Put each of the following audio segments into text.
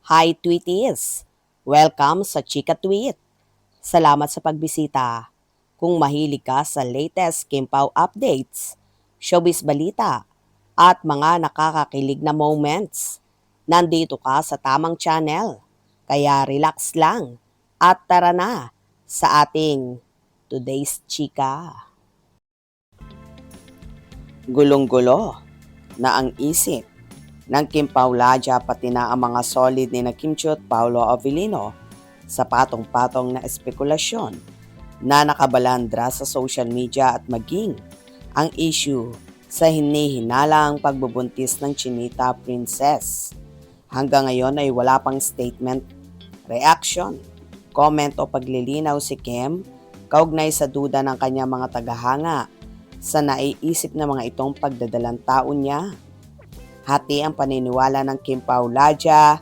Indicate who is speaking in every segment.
Speaker 1: Hi Tweeties! Welcome sa Chika Tweet. Salamat sa pagbisita. Kung mahilig ka sa latest Kimpaw updates, showbiz balita, at mga nakakakilig na moments, nandito ka sa tamang channel. Kaya relax lang at tara na sa ating Today's Chika. Gulong-gulo na ang isip ng Kim Paulaja pati na ang mga solid ni na Kim Chiu at Paolo Avellino sa patong-patong na espekulasyon na nakabalandra sa social media at maging ang issue sa hinihinalang pagbubuntis ng Chinita Princess. Hanggang ngayon ay wala pang statement, reaction, comment o paglilinaw si Kim kaugnay sa duda ng kanyang mga tagahanga sa naiisip na mga itong pagdadalang tao niya. Hati ang paniniwala ng Kim Paulaja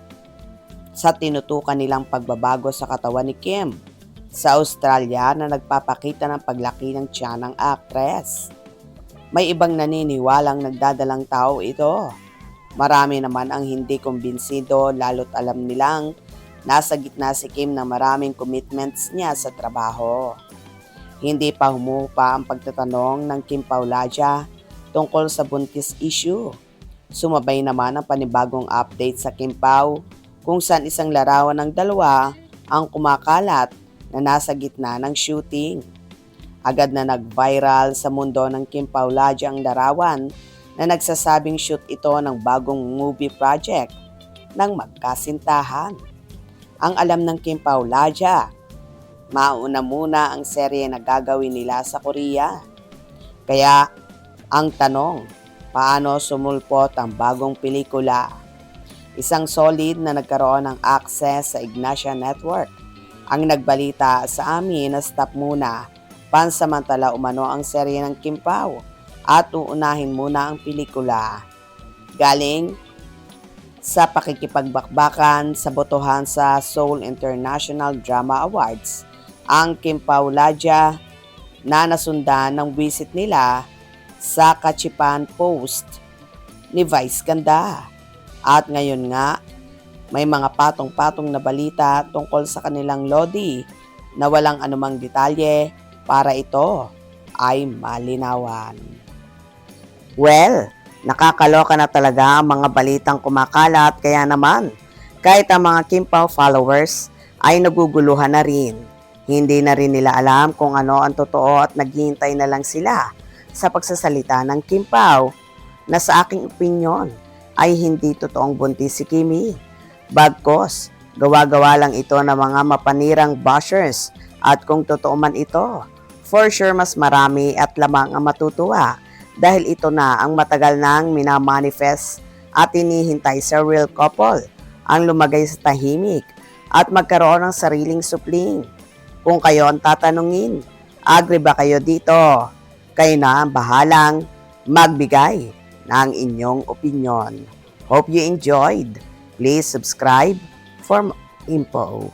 Speaker 1: sa tinutukan nilang pagbabago sa katawan ni Kim sa Australia na nagpapakita ng paglaki ng tiyan ng actress. May ibang naniniwalang nagdadalang tao ito. Marami naman ang hindi kumbinsido lalo't alam nilang nasa gitna si Kim ng maraming commitments niya sa trabaho. Hindi pa humupa ang pagtatanong ng Kim Paulaja tungkol sa buntis issue. Sumabay naman ang panibagong update sa Kim Pao kung saan isang larawan ng dalawa ang kumakalat na nasa gitna ng shooting. Agad na nag-viral sa mundo ng Kim Paulaja ang larawan na nagsasabing shoot ito ng bagong movie project ng magkasintahan. Ang alam ng Kim Paulaja, mauna muna ang serye na gagawin nila sa Korea. Kaya ang tanong, paano sumulpot ang bagong pelikula? Isang solid na nagkaroon ng access sa Ignacia Network ang nagbalita sa amin na stop muna pansamantala umano ang serye ng Kim Pao at uunahin muna ang pelikula. Galing sa pakikipagbakbakan sa botohan sa Seoul International Drama Awards, ang Kim Paulaja na nasundan ng visit nila sa Kachipan Post ni Vice Ganda. At ngayon nga, may mga patong-patong na balita tungkol sa kanilang lodi na walang anumang detalye para ito ay malinawan. Well, nakakaloka na talaga ang mga balitang kumakalat kaya naman kahit ang mga Kim Pao followers ay naguguluhan na rin. Hindi na rin nila alam kung ano ang totoo at naghihintay na lang sila sa pagsasalita ng Kim Pao na sa aking opinyon ay hindi totoong buntis si Kimi. Bagkos, gawa-gawa lang ito ng mga mapanirang bashers at kung totoo man ito, for sure mas marami at lamang ang matutuwa dahil ito na ang matagal nang minamanifest at hinihintay sa real couple ang lumagay sa tahimik at magkaroon ng sariling supling. Kung kayo ang tatanungin, agree ba kayo dito? Kayo na ang bahalang magbigay ng inyong opinion. Hope you enjoyed. Please subscribe for more info.